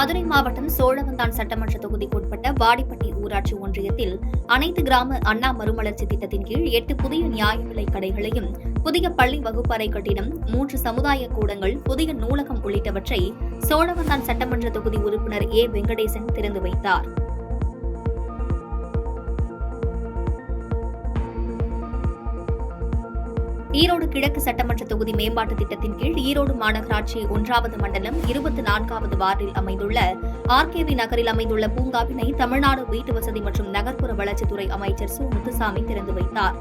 மதுரை மாவட்டம் சோழவந்தான் சட்டமன்ற தொகுதிக்குட்பட்ட வாடிப்பட்டி ஊராட்சி ஒன்றியத்தில் அனைத்து கிராம அண்ணா மறுமலர்ச்சி திட்டத்தின் கீழ் 8 புதிய நியாய விலைக் கடைகளையும், புதிய பள்ளி வகுப்பறை கட்டிடம், 3 சமுதாய கூடங்கள், புதிய நூலகம் உள்ளிட்டவற்றை சோழவந்தான் சட்டமன்ற தொகுதி உறுப்பினர் ஏ. வெங்கடேசன் திறந்து வைத்தார். ஈரோடு கிழக்கு சட்டமன்ற தொகுதி மேம்பாட்டு திட்டத்தின் கீழ் ஈரோடு மாநகராட்சி 1வது மண்டலம் 24வது வார்டில் அமைந்துள்ள ஆர்கேவி நகரில் அமைந்துள்ள பூங்காவினை தமிழ்நாடு வீட்டு வசதி மற்றும் நகர்ப்புற வளர்ச்சித்துறை அமைச்சர் சு. முத்துசாமி திறந்து வைத்தார்.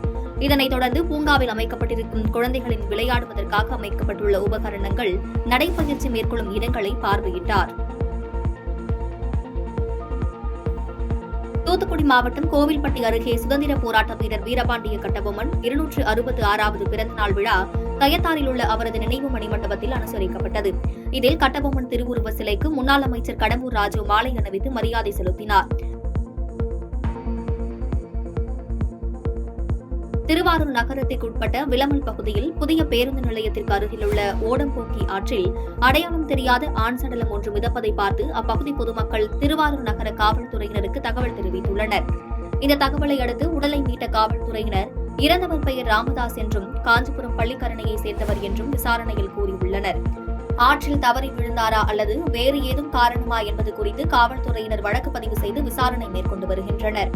இதனைத் தொடர்ந்து பூங்காவில் அமைக்கப்பட்டிருக்கும் குழந்தைகளின் விளையாடுவதற்காக அமைக்கப்பட்டுள்ள உபகரணங்கள், நடைபயிற்சி மேற்கொள்ளும் இடங்களை பார்வையிட்டார். தூத்துக்குடி மாவட்டம் கோவில்பட்டி அருகே சுதந்திர போராட்ட வீரர் வீரபாண்டிய கட்டபொம்மன் 266வது பிறந்தநாள் விழா கயத்தாரில் உள்ள அவரது நினைவு மணிமண்டபத்தில் அனுசரிக்கப்பட்டது. இதில் கட்டபொம்மன் திருவுருவ சிலைக்கு முன்னாள் அமைச்சர் கடம்பூர் ராஜு மாலை அணிவித்து மரியாதை செலுத்தினார். திருவாரூர் நகரத்திற்குட்பட்ட விளமல் பகுதியில் புதிய பேருந்து நிலையத்திற்கு அருகிலுள்ள ஓடம்போக்கி ஆற்றில் அடையாளம் தெரியாத ஆண் சடலம் ஒன்று மிதப்பதை பார்த்து அப்பகுதி பொதுமக்கள் திருவாரூர் நகர காவல்துறையினருக்கு தகவல் தெரிவித்துள்ளனர். இந்த தகவலை அடுத்து உடலை மீட்ட காவல்துறையினர் இறந்தவர் பெயர் ராமதாஸ் என்றும் காஞ்சிபுரம் பள்ளிக்கரணையை சேர்ந்தவர் என்றும் விசாரணையில் கூறியுள்ளனர். ஆற்றில் தவறி விழுந்தாரா அல்லது வேறு ஏதும் காரணமா என்பது குறித்து காவல்துறையினர் வழக்கு பதிவு செய்து விசாரணை மேற்கொண்டு வருகின்றனர்.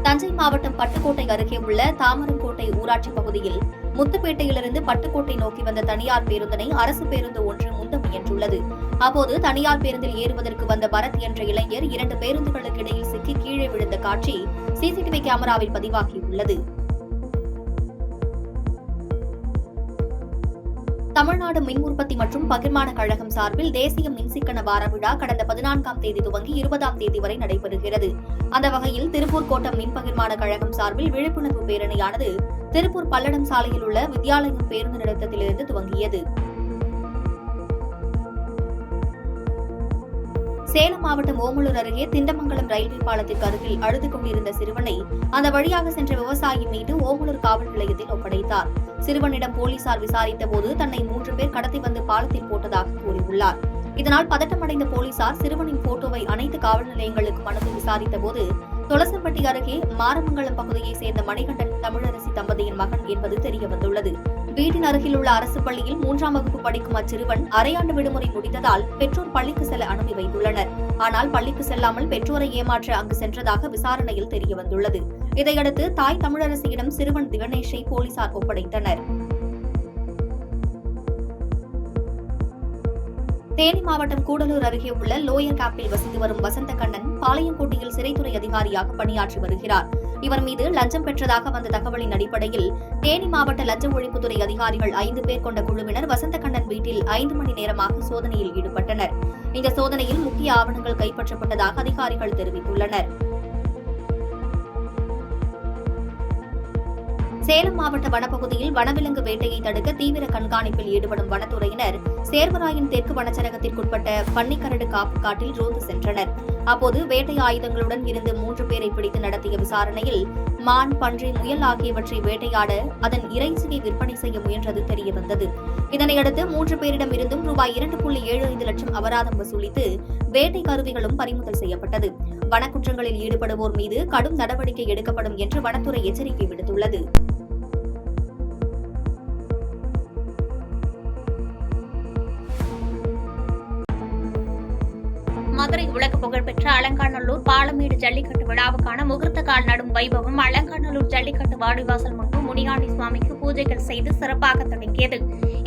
தஞ்சை மாவட்டம் பட்டுக்கோட்டை அருகே உள்ள தாமரங்கோட்டை ஊராட்சி பகுதியில் முத்துப்பேட்டையிலிருந்து பட்டுக்கோட்டை நோக்கி வந்த தனியார் பேருந்தினை அரசு பேருந்து ஒன்று முந்த முயன்றுள்ளது. அப்போது தனியார் பேருந்தில் ஏறுவதற்கு வந்த பரத் என்ற இளைஞர் 2 பேருந்துகளுக்கு இடையில் சிக்கி கீழே விழுந்த காட்சி சிசிடிவி கேமராவில் பதிவாகியுள்ளது. தமிழ்நாடு மின் உற்பத்தி மற்றும் பகிர்மான கழகம் சார்பில் தேசிய மின்சிக்கன வார விழா கடந்த 14ஆம் தேதி துவங்கி 20ஆம் தேதி வரை நடைபெறுகிறது. அந்த வகையில் திருப்பூர் கோட்டம் மின் பகிர்மான கழகம் சார்பில் விழிப்புணர்வு பேரணியானது திருப்பூர் பல்லடம் சாலையில் உள்ள வித்யாலயம் பேருந்து நிறுத்தத்திலிருந்து துவங்கியது. சேலம் மாவட்டம் ஓமலூர் அருகே திண்டமங்கலம் ரயில்வே பாலத்திற்கு அருகில் அழுது கொண்டிருந்த சிறுவனை அந்த வழியாக சென்ற விவசாயி மீது ஓமலூர் காவல் நிலையத்தில் ஒப்படைத்தார். சிறுவனிடம் போலீசார் விசாரித்தபோது தன்னை 3 பேர் கடத்தி வந்து பாலத்தில் போட்டதாக கூறியுள்ளார். இதனால் பதட்டமடைந்த போலீசார் சிறுவனின் போட்டோவை அனைத்து காவல் நிலையங்களுக்கும் அனுப்பி விசாரித்தபோது தொலசம்பட்டி அருகே மாரமங்கலம் பகுதியைச் சேர்ந்த மணிகண்டன் தமிழரசி தம்பதியின் மகன் என்பது தெரியவந்துள்ளது. வீட்டின் அருகில் உள்ள அரசு பள்ளியில் 3ஆம் வகுப்பு படிக்கும் அச்சிறுவன் அரையாண்டு விடுமுறை முடிந்ததால் பெற்றோர் பள்ளிக்கு செல்ல அனுப்பி வைத்துள்ளனர். ஆனால் பள்ளிக்கு செல்லாமல் பெற்றோரை ஏமாற்ற அங்கு சென்றதாக விசாரணையில் தெரியவந்துள்ளது. இதையடுத்து தாய் தமிழரசியிடம் சிறுவன் திவனேஷை போலீசார் ஒப்படைத்தனர். தேனி மாவட்டம் கூடலூர் அருகே உள்ள லோயர் கேப்பில் வசித்து வரும் வசந்த கண்ணன் பாளையங்கோட்டையில் சிறைத்துறை அதிகாரியாக பணியாற்றி வருகிறார். இவர் மீது லஞ்சம் பெற்றதாக வந்த தகவலின் அடிப்படையில் தேனி மாவட்ட லஞ்ச ஒழிப்புத்துறை அதிகாரிகள் 5 பேர் கொண்ட குழுவினர் வசந்த கண்ணன் வீட்டில் 5 மணி நேரமாக சோதனையில் ஈடுபட்டனர். இந்த சோதனையில் முக்கிய ஆவணங்கள் கைப்பற்றப்பட்டதாக அதிகாரிகள் தெரிவித்துள்ளனர். சேலம் மாவட்ட வனப்பகுதியில் வனவிலங்கு வேட்டையை தடுக்க தீவிர கண்காணிப்பில் ஈடுபடும் வனத்துறையினர் சேர்வராயன் தெற்கு வனச்சரகத்திற்குட்பட்ட பன்னிக்கரடு காப்பு காட்டில் ரோந்து சென்றனர். அப்போது வேட்டை ஆயுதங்களுடன் இருந்து 3 பேரை பிடித்து நடத்திய விசாரணையில் மான், பன்றி, முயல் ஆகியவற்றை வேட்டையாட அதன் இறைச்சியை விற்பனை செய்ய முயன்றது தெரியவந்தது. இதனையடுத்து 3 பேரிடம் இருந்தும் ரூபாய் 2.75 லட்சம் அபராதம் வசூலித்து வேட்டை கருவிகளும் பறிமுதல் செய்யப்பட்டது. வனக்குற்றங்களில் ஈடுபடுவோர் மீது கடும் நடவடிக்கை எடுக்கப்படும் என்று வனத்துறை எச்சரிக்கை விடுத்துள்ளது. மதுரை உலக புகழ்பெற்ற அலங்காநல்லூர் பாலமேடு ஜல்லிக்கட்டு விழாவுக்கான முகூர்த்த கால் நடும் வைபவம் அலங்காநல்லூர் ஜல்லிக்கட்டு வாடிவாசல் முன்பு முனியாண்டி சுவாமிக்கு பூஜைகள் செய்து சிறப்பாக தொடங்கியது.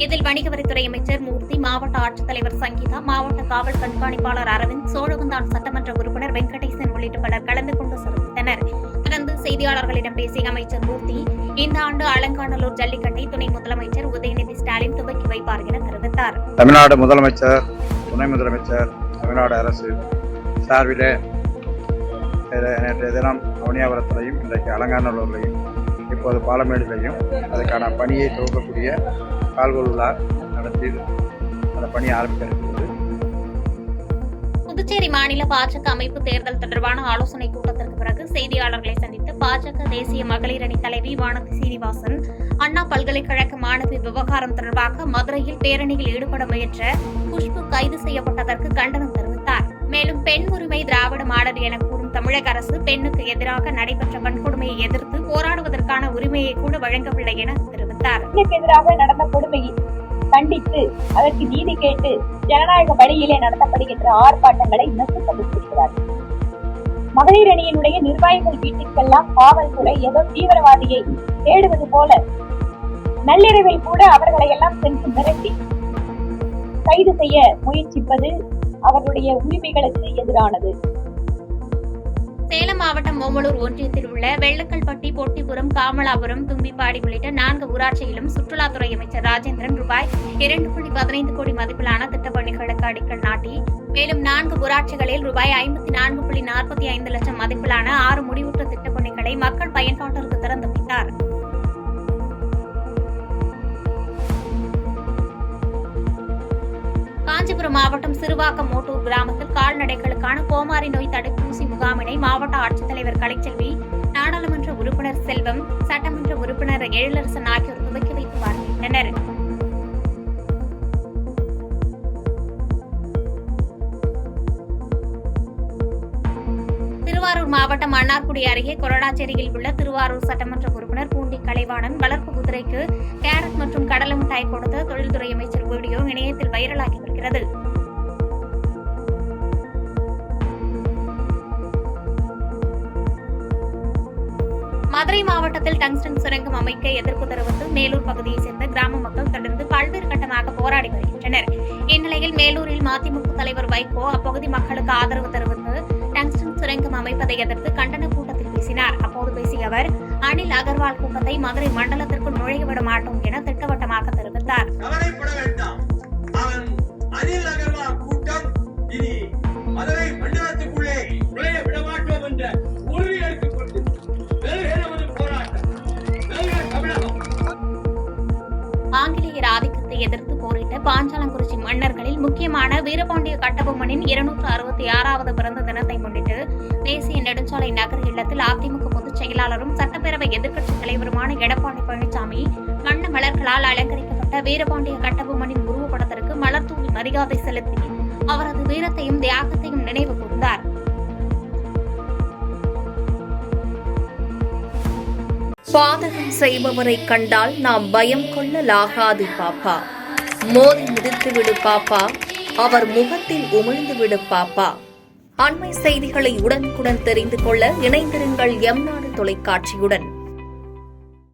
இதில் வணிக வரித்துறை அமைச்சர் மூர்த்தி, மாவட்ட ஆட்சித்தலைவர் சங்கீதா, மாவட்ட காவல் கண்காணிப்பாளர் அரவிந்த், சோழவந்தான் சட்டமன்ற உறுப்பினர் வெங்கடேசன் உள்ளிட்ட பலர் கலந்து கொண்டு சிறப்பித்தனர். தொடர்ந்து செய்தியாளர்களிடம் பேசிய அமைச்சர் மூர்த்தி, இந்த ஆண்டு அலங்காநல்லூர் ஜல்லிக்கட்டை துணை முதலமைச்சர் உதயநிதி ஸ்டாலின் துவக்கி வைப்பார் என தெரிவித்தார். தமிழ்நாடு முதலமைச்சர், துணை முதலமைச்சர், தமிழ்நாடு அரசு சார்பிலே நேற்றைய தினம் அவனியாபுரத்திலையும் இன்றைக்கு அலங்காநல்லூர்லையும் இப்போது பாலமேடுலையும் அதுக்கான பணியை துவக்கக்கூடிய கால்கோள் விழா நடத்தி அந்த பணி ஆரம்பிக்கிறது. புதுச்சேரி மாநில பாஜக அமைப்பு தேர்தல் தொடர்பான ஆலோசனைக் கூட்டத்திற்கு பிறகு செய்தியாளர்களை சந்தித்த பாஜக தேசிய மகளிர் அணி தலைவி வானதி சீனிவாசன், அண்ணா பல்கலைக்கழக மாணவி விவகாரம் தொடர்பாக மதுரையில் பேரணியில் ஈடுபட முயன்ற குஷ்பு கைது செய்யப்பட்டதற்கு கண்டனம் தெரிவித்தார். மேலும் பெண் உரிமை திராவிட மாடல் என கூறும் தமிழக அரசு பெண்ணுக்கு எதிராக நடைபெற்ற வன்கொடுமையை எதிர்த்து போராடுவதற்கான உரிமையை கூட வழங்கவில்லை என தெரிவித்தார். பெண்ணுக்கு எதிராக நடந்த கொடுமையை கண்டித்து அதற்கு நீதி கேட்டு ஜனநாயக வழியிலே நடத்தப்படுகின்ற ஆர்ப்பாட்டங்களை நசுக்கிறார். மகளிர் அணியினுடைய நிர்வாகிகள் வீட்டுக்கெல்லாம் காவல்துறை ஏதோ தீவிரவாதியை தேடுவது போல நள்ளிரவில் கூட அவர்களை எல்லாம் சென்று மிரட்டி கைது செய்ய முயற்சிப்பது அவர்களுடைய உரிமைகளுக்கு எதிரானது. சேலம் மாவட்டம் ஓமலூர் ஒன்றியத்தில் உள்ள வெள்ளக்கல்பட்டி, பொட்டிபுரம், காமலாபுரம், தும்பிப்பாடி உள்ளிட்ட 4 ஊராட்சியிலும் சுற்றுலாத்துறை அமைச்சர் ராஜேந்திரன் ரூபாய் 2.15 கோடி மதிப்பிலான திட்டப்பணிகளுக்கு அடிக்கல் நாட்டி, மேலும் 4 ஊராட்சிகளில் ரூபாய் 54.45 லட்சம் மதிப்பிலான 6 முடிவுற்ற திட்டப்பணிகளை மக்கள் பயன்பாட்டிற்கு திறந்து வைத்தார். காஞ்சிபுரம் மாவட்டம் சிறுவாக்கம் மோட்டூர் கிராமத்தில் கால்நடைகளுக்கான கோமாரி நோய் தடுப்பூசி முகாமினை மாவட்ட ஆட்சித்தலைவர் கலைச்செல்வி, நாடாளுமன்ற உறுப்பினர் செல்வம், சட்டமன்ற உறுப்பினர் எழிலரசன் ஆகியோர் துவக்கி வைத்து பார்வையிட்டனர். திருவாரூர் மாவட்டம் மன்னார்குடி அருகே கொரடாச்சேரியில் உள்ள திருவாரூர் சட்டமன்ற உறுப்பினர் பூண்டி கலைவாணன் வளர்ப்பு குதிரைக்கு கேரட் மற்றும் கடலை மிட்டாய் கொடுத்த தொழில்துறை அமைச்சர் வீடியோ இணையத்தில் வைரலாகி வருகிறது. மதுரை மாவட்டத்தில் டங்ஸ்டன் சுரங்கம் அமைக்க எதிர்ப்பு தெரிவித்து மேலூர் பகுதியைச் சேர்ந்த கிராம மக்கள் தொடர்ந்து பல்வேறு கட்டமாக போராடி வருகின்றனர். இந்நிலையில் மேலூரில் மதிமுக தலைவர் வைகோ அப்பகுதி மக்களுக்கு ஆதரவு தெரிவித்து டங்ஸ்டன் சுரங்கம் அமைப்பதை எதிர்த்து கண்டன கூட்டத்தில் பேசினார். அப்போது பேசிய அவர், அனில் அகர்வால் கூட்டத்தை மதுரை மண்டலத்திற்குள் நுழையவிட மாட்டோம் என திட்டவட்டமாக தெரிவித்தார். மதுரை மண்டலத்துக்குள்ளே நுழைய விட மாட்டோம் என்ற உறுதி எடுக்கப்பட்டு ஆங்கிலேயர் ஆதிக்கத்தை எதிர்த்து போரிட்ட பாஞ்சாலங்குறிச்சி மன்னர்களில் முக்கியமான வீரபாண்டிய கட்டபொம்மனின் 266வது பிறந்த தினத்தை முன்னிட்டு தேசிய நெடுஞ்சாலை நகர் இல்லத்தில் அதிமுக பொதுச் செயலாளரும் சட்டப்பேரவை எதிர்க்கட்சித் தலைவருமான எடப்பாடி பழனிசாமி வண்ண மலர்களால் அலங்கரிக்கப்பட்ட வீரபாண்டிய கட்டபொம்மனின் உருவப்படத்திற்கு மலர் தூவி மரியாதை செலுத்தி அவரது வீரத்தையும் தியாகத்தையும் நினைவு கூர்ந்தார். பாதகம் செய்பவரை கண்டால் நாம் பயம் கொள்ளலாகாது பாப்பா. மோதி மிதித்துவிடு பாப்பா, அவர் முகத்தில் உமிழ்ந்துவிடு பாப்பா. அண்மை செய்திகளை உடனுக்குடன் தெரிந்து கொள்ள இணைந்திருங்கள் எம் நாடு தொலைக்காட்சியுடன்.